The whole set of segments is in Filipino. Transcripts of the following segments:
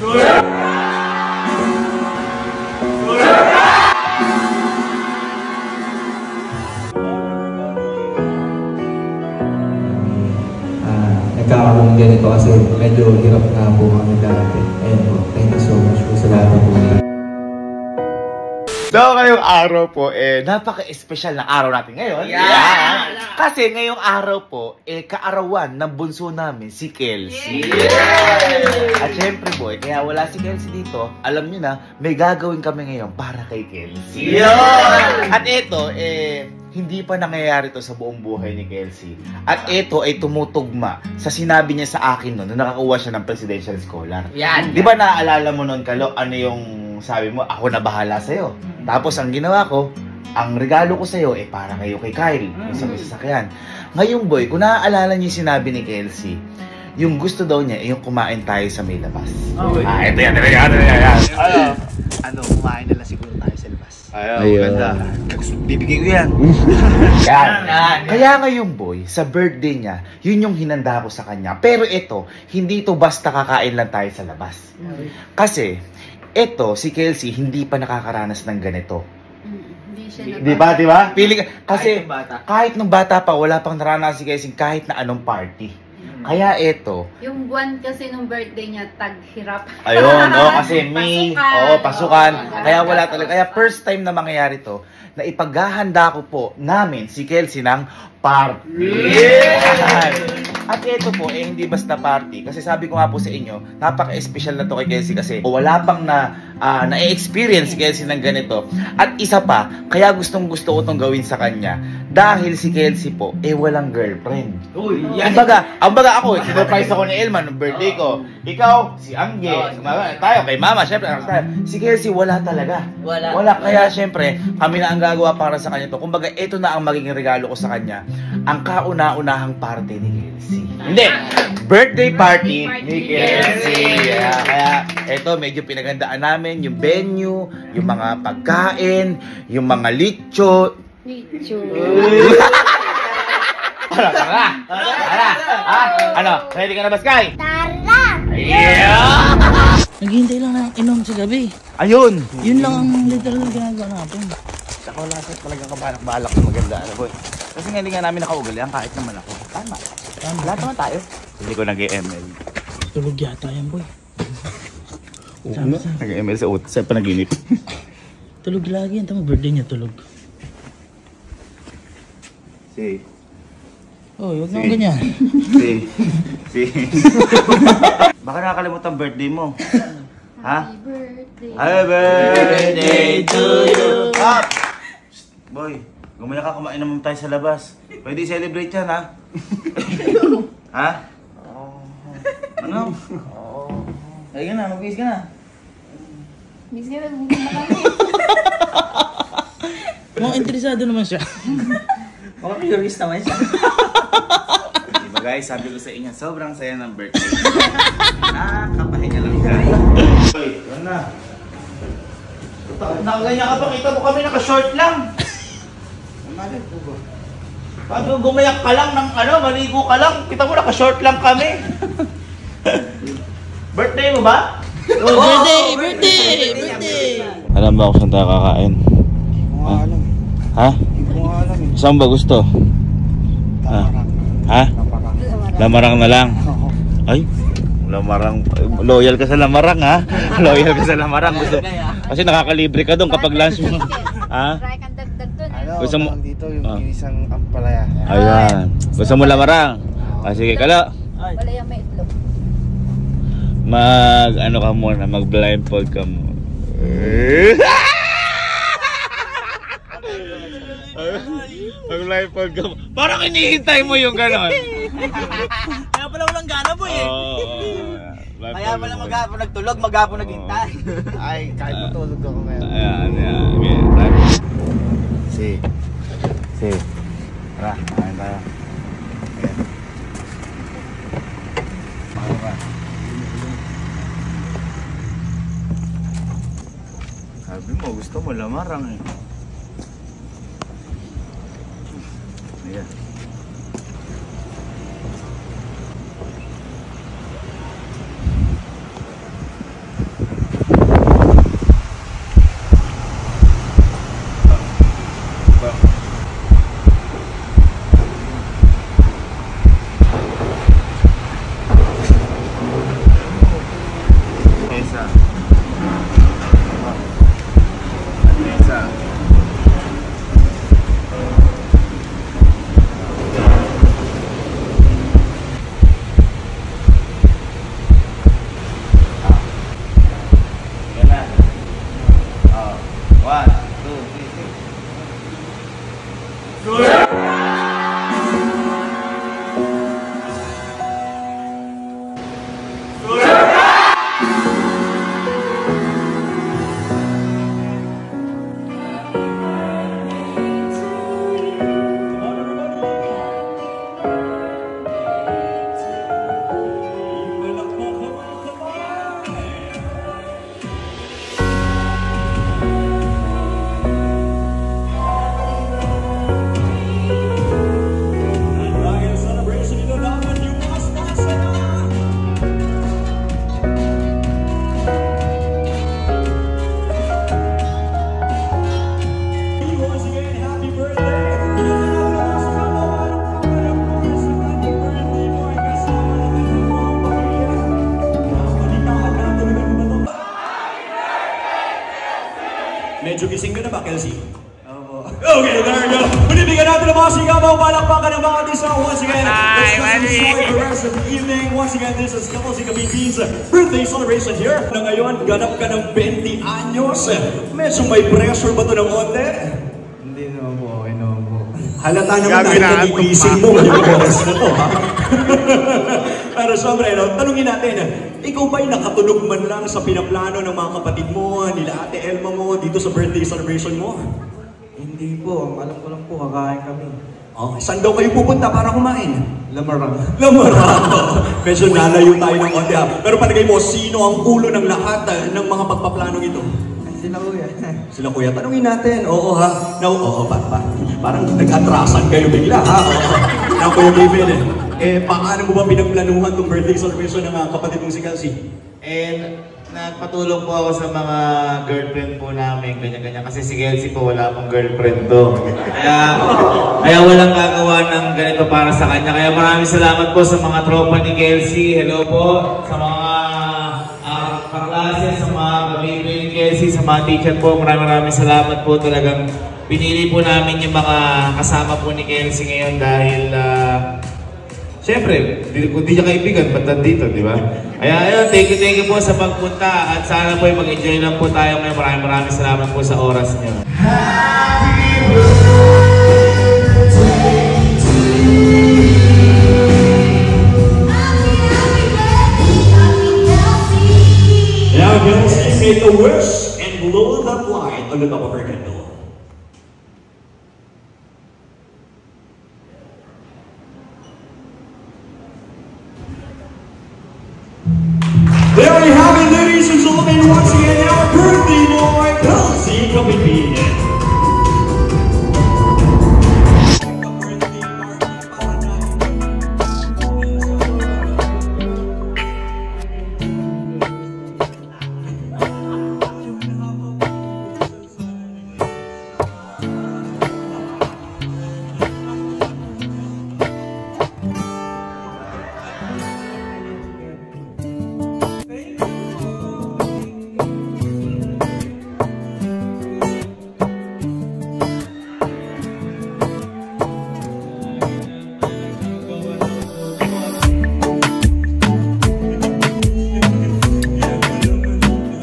Nagkakaroon ganito kasi medyo hirap na po kami dati. Ayun po, thank you so much po sa lahat po. So, ngayong araw po, napaka-espesyal na araw natin ngayon. Yeah. Kasi ngayong araw po, kaarawan ng bunso namin, si Kelsey. Yeah. At syempre po, kaya wala si Kelsey dito, alam niyo na, may gagawin kami ngayon para kay Kelsey. Yeah. At ito, hindi pa nangyayari to sa buong buhay ni Kelsey. At ito ay tumutugma sa sinabi niya sa akin noon, na nakakuha siya ng Presidential Scholar. Yan. Di ba naaalala mo noon, Kalo, ano yung sabi mo, ako na bahala sa'yo. Tapos ang ginawa ko, ang regalo ko sa'yo, para kayo kay Kyle, sa may sasakyan. Ngayon boy, kung naaalala niyo yung sinabi ni Kelsey, yung gusto daw niya, yung kumain tayo sa may labas. Ito yan. Kumain nila siguro tayo sa labas. Ayun. Bibigay ko yan. Kaya ngayon boy, sa birthday niya, yun yung hinanda ko sa kanya. Pero ito, hindi ito basta kakain lang tayo sa labas. Kasi, ito, si Kelsey, hindi pa nakakaranas ng ganito. Hindi siya Di ba? Kasi, kahit nung bata pa, wala pang naranasan si Kelsey kahit na anong party. Kaya ito. Yung buwan kasi nung birthday niya, taghirap. Ayun, kasi May, pasukan. Kaya wala talaga. Kaya first time na mangyayari to, na ipaghahanda ko po namin si Kelsey ng party. At ito po, hindi basta party. Kasi sabi ko nga po sa inyo, napaka-espesyal na to kay Kelsey kasi wala pang na-experience si Kelsey ng ganito. At isa pa, kaya gustong gusto ko itong gawin sa kanya. Dahil si Kelsey po, walang girlfriend. Ambaga ako, sinurprise ako ni Elman ng birthday ko. Ikaw, si Angge, tayo, kay Mama, syempre. Si Kelsey, wala talaga. Wala. Kaya syempre, kami na ang gagawa para sa kanya to. Kumbaga, ito na ang magiging regalo ko sa kanya. Ang kauna-unahang party ni Kelsey. Hindi! Birthday party ni Kelsey. Kaya, ito, medyo pinagandaan namin yung venue, yung mga pagkain, yung mga litso. Tara! Ano? Ready ka na ba, Sky? Tara! Yeah! Naghihintay lang ng inom sa gabi. Ayun! Yun lang ang literal na ginagawa natin. Saka wala sa talagang kabalak-balak na maganda, boy. Kasi nga hindi nga namin nakaugalian kahit naman ako. Tama. Lahat naman tayo. Hindi ko nag-ML. Tulog yata yan, boy. Nag-ML sa panaginip. Tulog lagi yan. Tama, birthday niya tulog. Huwag naman ganyan. Baka nakakalimutan birthday mo. Ha? Happy birthday to you! Up! Boy, gumaya ka, kumain naman tayo sa labas. Pwede celebrate yan, ha? Ha? Ano? Ay ka na, mag-bihis ka na. Miss ka na, bumili na kami. Mukhang interesado naman siya. Mukhang curious naman siya. Diba guys, sabi ko sa inyo, sobrang saya ng birthday. Nakapahinga lang siya. Boy, yan na. Nakaganyan ka pa, kita mo kami naka-short lang. Malay ko ba? Pag gumayak ka lang ng maligo ka lang, kita mo naka-short lang kami. Birthday mo ba? Birthday! Alam ba kung saan tayo kakain? Ha? Saan ba gusto? Ha? Lamarang na lang? Ay? Lamarang, loyal ka sa Lamarang, ha? Loyal ka sa Lamarang. Gusto, kasi nakakalibre ka doon kapag lunch mo. Ha? Gusto mo dito yung isang ampalaya. Ayan. Gusto mo Lamarang? Sige, Kalo. Wala yung may itlog. Ka muna, mag-blindfold ka muna. Mag-blindfold ka muna. Parang hinihintay mo yung gano'n. Kaya pala walang gana, boy. Kaya pala maghapon nagtulog, maghapon naghintay. Ay, kahit matulog ako ngayon. Ayan. Si. Tara, kain tayo. Ayan. Mahal ka. Sabi mo, gusto mo Lamarang eh. Ayan. Medyo gising ka na ba, Kelsey? Okay, there we go. Binibigyan natin ang mga sigaw, palakpakan ng mga artista. Once again, let's just enjoy the rest of the evening. Once again, this is Couple Si Kapipin's birthday celebration here. Na ngayon, ganap ka ng 20 anyos. Medyo may pressure ba ito ng onte? Hindi naman po, okay naman po. Halata naman dahil nagigising mo yung oras na to, ha? Pero syempre, tanungin natin, ikaw ba'y nakatulog man lang sa pinaplano ng mga kapatid mo, nila Ate Elma mo, dito sa birthday celebration mo? Hindi po, alam ko lang po, kakain kami. Oh, saan daw kayo pupunta para kumain? Lamarang. Lamarang! Medyo nalayo tayo ng onte, ha? Pero palagay mo, sino ang ulo ng lahat ng mga pagpaplanong ito? Sila kuya. Sila kuya, tanungin natin. Oo ha. No, oo, parang nag-atrasan kayo bigla ha. Oo. Now, Kuya David, paano mo ba pinagplanuhan itong birthday celebration ng kapatid mong si Kelsey? Nagpatulong po ako sa mga girlfriend po namin, ganyan-ganyan. Kasi si Kelsey po, wala pong girlfriend to. Kaya walang gagawa ng ganito para sa kanya. Kaya maraming salamat po sa mga tropa ni Kelsey. Hello po sa mga kaklase, sa mga kabibig ni Kelsey, sa mga teacher po. Maraming salamat po. Talagang pinili po namin yung mga kasama po ni Kelsey ngayon dahil siyempre, kung di niya kaibigan, ba't nandito, di ba? Kaya ayun, thank you po sa pagpunta at sana po mag-enjoy lang po tayo ngayon. Maraming salamat po sa oras niyo. Now, Kelsey, make a wish and blow that light on the top of her candle. There you have it, ladies and gentlemen, once again, our birthday boy, Kelsey Kapipin.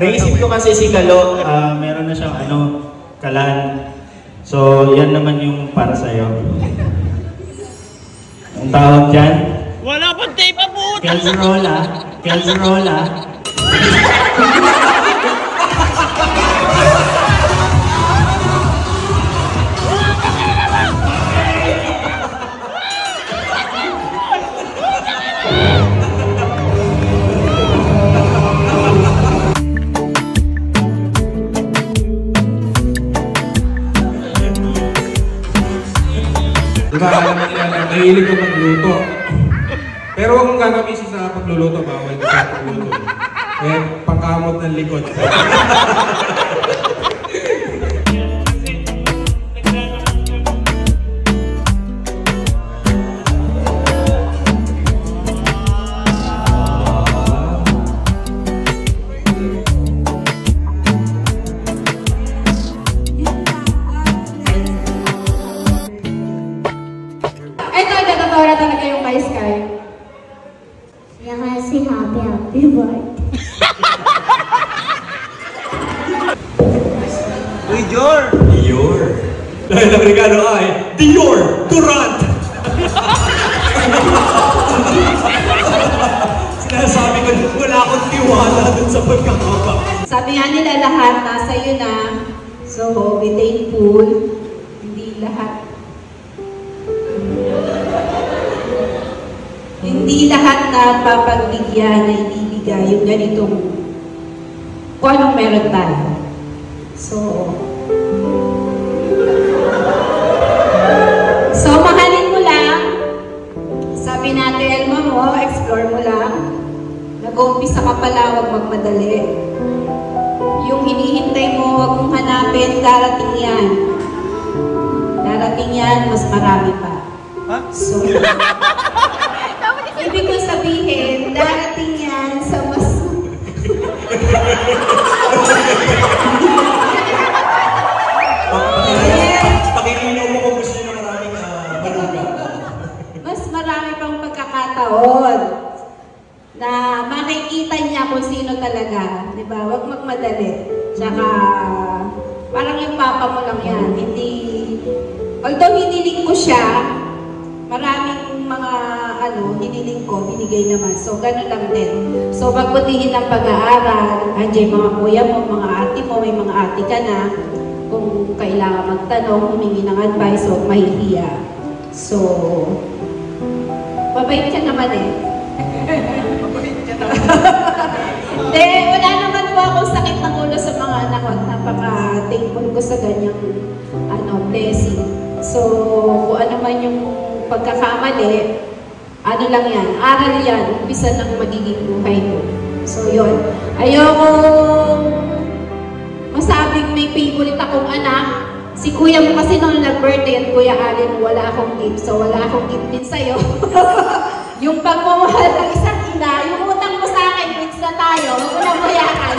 Naisip ko kasi si Kalo, meron na siyang kalan. So, yan naman yung para sa'yo. Ang tawag dyan? Wala pang tape ang puta! Kelzerola. Kelzerola. Diba, alam mo nila na mahilig ko magluto. Pero huwag mong gagamitin sa pagluluto, bawal ka sa pagluluto. Eh, pangkamot ng likod. Natatawa talaga yung kay Sky. Kaya nga si Happy Birthday. Uy, Dior! Dior. Dahil ang regalo ay Dior Durant! Sinasabi ko, wala akong tiwala dun sa pagkakaba. Sabi nga nila lahat nasa iyo na. So, be thankful. Hindi lahat na papagbigyan na ibibigay yung ganitong kung anong meron tayo. So, mahalin mo lang. Sabi natin, Elma mo, explore mo lang. Nag-uumpisa ka pala, huwag magmadali. Yung hinihintay mo, huwag mong hanapin, darating yan. Darating yan, mas marami pa. So, ibig ko sabihin, darating yan sa mas... talaga, di ba? Huwag magmadali. Tsaka, parang yung papa mo lang yan. Hindi, although hiniling ko siya, maraming mga hiniling ko, binigay naman. So, gano'n lang din. So, pagbutihin ng pag-aaral, andiyan mga kuya mo, mga ate mo, may mga ate ka na. Kung kailangan magtanong, humingi ng advice, o mahihiya. So, mabait ka naman eh. Mabait ka naman. Hindi, wala naman po akong sakit ng ulo sa mga anak ko. Napaka-thankful ko sa ganyang blessing. So, kung ano man yung pagkakamali, ano lang yan, aral yan, umpisa ng magiging buhay ko. So, yun. Ayokong masabing may favorite akong anak. Si kuya mo kasi nung nag-birthday at Kuya Allen, wala akong gift. So, wala akong gift din sa'yo. Yung pagmamahal ng isang ina, yung utang mo sa akin, mix na tayo, huwag mo na mayakan.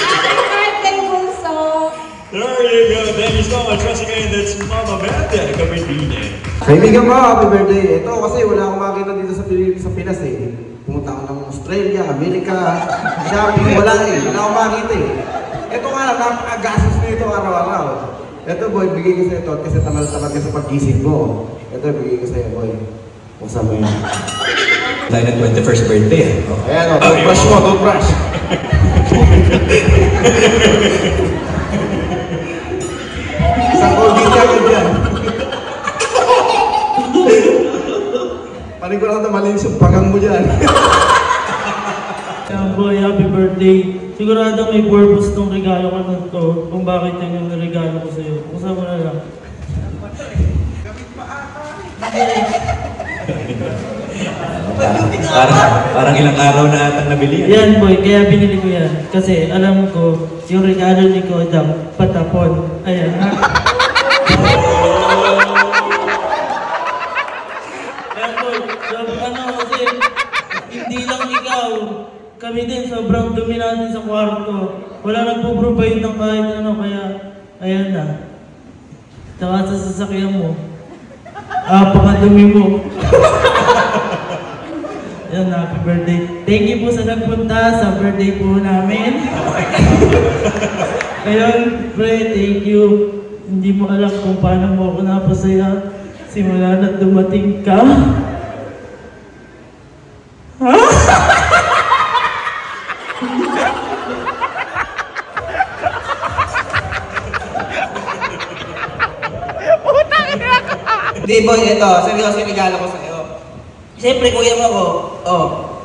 Happy birthday, Bunso! There you go. Thank you so much. Once again, that's Mama Berta Capitine. Kaibigan mo, happy birthday. Ito kasi wala akong makita dito sa Pinas eh. Pumunta ako ng Australia, Amerika, shopping, wala eh. Wala akong makita eh. Ito nga lang, napakagastos nito araw-araw. Ito boy, bigay ko sa'yo ito kasi tamad-tamad ka sa pag-gising ko. Ito, bigay ko sa'yo boy. Buksan mo yan. Tayo ng 21st birthday. Ayan o, toothbrush mo, toothbrush. Isang Colgate ka dyan. Panig ko lang na malinis yung pagang mo dyan. Boy, happy birthday. Sigurado may purpose tong regalo ko nun to kung bakit yan yung regalo ko sa'yo. Buksan mo na lang. Parang ilang araw na atang nabili. Yan boy, kaya binili ko yan. Kasi alam ko, yung regalo ni Kodang patapon. Ayan ha. Kaya boy, kasi hindi lang ikaw. Kami din, sobrang dumi natin sa kwarto. Wala nagpo-provide ng kahit ano, kaya ayan na. Tsaka sa sasakyan mo. Pakadumi mo. Yan, happy birthday. Thank you po sa nagpunta sa birthday po namin. Ayun, pre, thank you. Hindi mo alam kung paano mo ako napasaya simula na dumating ka. Ha? Hindi boy, ito, seryoso yung regalo ko sa'yo. Siyempre, kuya mo ko,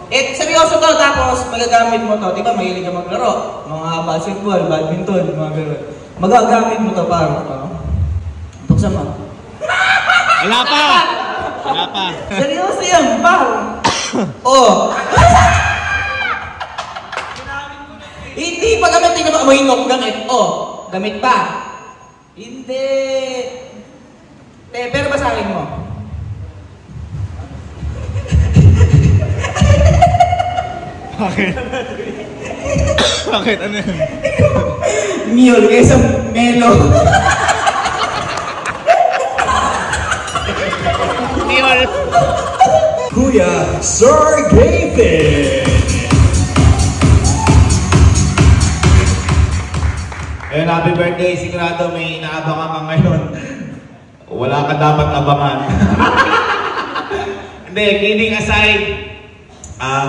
seryoso to, tapos magagamit mo to. Diba, mahilig ka maglaro. Mga basketball, badminton, mga gano'n. Magagamit mo to para, buksan mo. Wala pa! Wala pa. Seryoso yan, par. Hindi pa gamit, hindi na mahinok gamit. Gamit pa. Hindi. Pero basahin mo. Bakit? Bakit? Ano yun? Miyol kaysa melo. Miyol. Kuya Sir Gaten. Ayun, happy birthday. Sigurado may inaabangan ka ngayon. Wala ka dapat abangan. Hindi, kidding aside,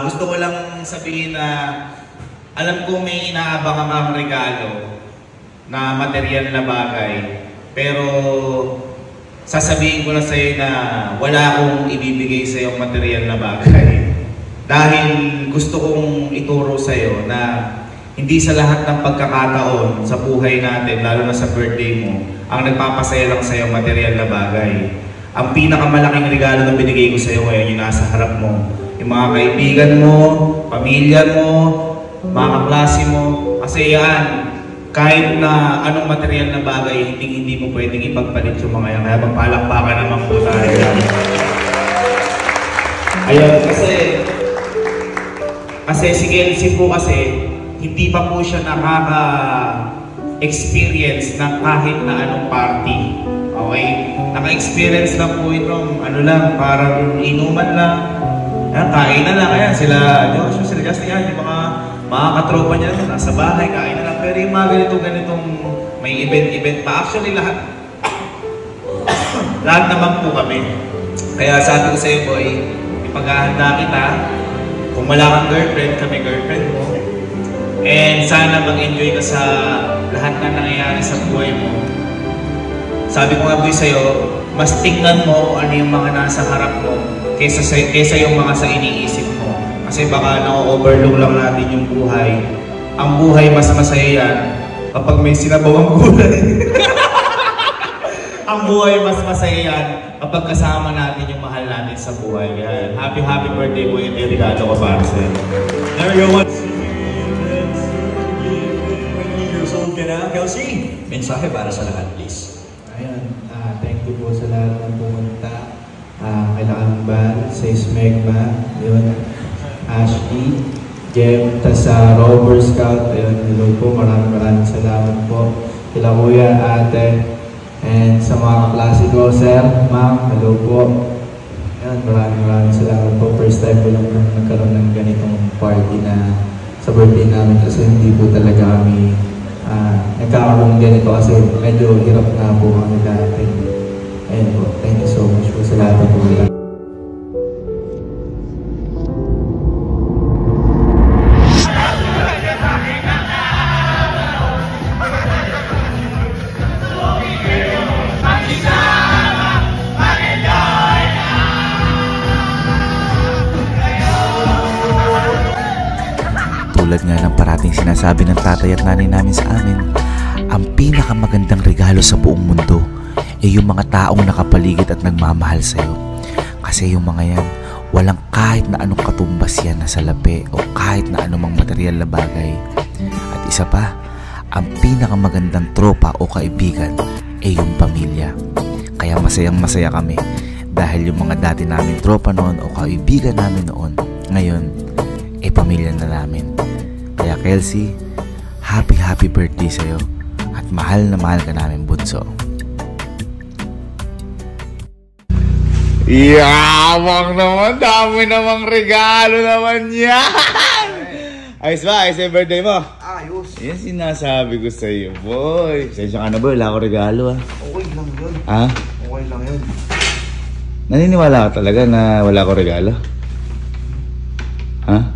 gusto ko lang sabihin na alam ko may inaabangan kang regalo na material na bagay. Pero sasabihin ko lang sa'yo na wala akong ibibigay sa'yo material na bagay. Dahil gusto kong ituro sa'yo na hindi sa lahat ng pagkakataon sa buhay natin, lalo na sa birthday mo, ang nagpapasaya lang sa'yo material na bagay. Ang pinakamalaking regalo na binigay ko sa'yo ngayon yung nasa harap mo. Yung mga kaibigan mo, pamilya mo, mga kaklase mo. Kasi yan, kahit na anong material na bagay, hindi mo pwedeng ipagpalit yung mga yan. Kaya magpalakpakan naman po tayo yan. Ayun, kasi si Kelsey po kasi, hindi pa po siya nakaka-experience ng kahit na anong party. Okay? Naka-experience lang po itong parang inuman lang, Ayan, kain na lang. Ayan, sila Joshua, sila Justin, yan, yung mga katropa niya na nasa bahay, kain na lang. Pero yung mga ganitong may event pa. Actually, lahat naman po kami. Kaya sabi ko sa'yo, boy, ipaghahanda kita. Kung wala kang girlfriend, kami girlfriend mo. And sana mag-enjoy ka sa lahat na nangyayari sa buhay mo. Sabi ko nga boy sa'yo, mas tingnan mo kung ano yung mga nasa harap mo kaysa yung mga sa iniisip mo. Kasi baka na-overlook lang natin yung buhay. Ang buhay mas masaya yan kapag may sinabawang gulay. Ang buhay mas masaya yan kapag kasama natin yung mahal natin sa buhay. Yan. Happy birthday boy, ito yung regalo ko para sa'yo. There we go. 20 years old ka na, Kelsey. Mensahe para sa lahat, please. Ayun, thank you po sa lahat ng pumunta. Kailangan ba sa Smegma, yun, Ashley, Jem, sa Rover Scout, ayun, hello po, maraming salamat po. Kila kuya, ate, and sa mga kaklase ko, sir, ma'am, hello po. Ayun, maraming salamat po. First time ko lang nagkaroon ng ganitong party na sa birthday namin kasi hindi po talaga kami nagkakaroon ng ganito kasi medyo hirap na po kami dati. Ayun po, thank you so much po sa lahat po. Tulad nga ng parating sinasabi ng tatay at nanay namin sa amin, ang pinakamagandang regalo sa buong mundo ay yung mga taong nakapaligid at nagmamahal sa'yo. Kasi yung mga yan, walang kahit na anong katumbas yan na salapi o kahit na anumang material na bagay. At isa pa, ang pinakamagandang tropa o kaibigan ay yung pamilya. Kaya masayang masaya kami dahil yung mga dati namin tropa noon o kaibigan namin noon, ngayon, ay pamilya na namin. Kaya Kelsey, happy birthday sa'yo at mahal na mahal ka namin, bunso. Yamang naman, dami namang regalo naman yan. Ayos ba? Ayos yung birthday mo? Ayos. Yan sinasabi ko sa iyo, boy. Sensya ka na, boy. Wala ko regalo, ha? Okay lang yun. Ha? Okay lang yun. Naniniwala ka talaga na wala ko regalo? Ha?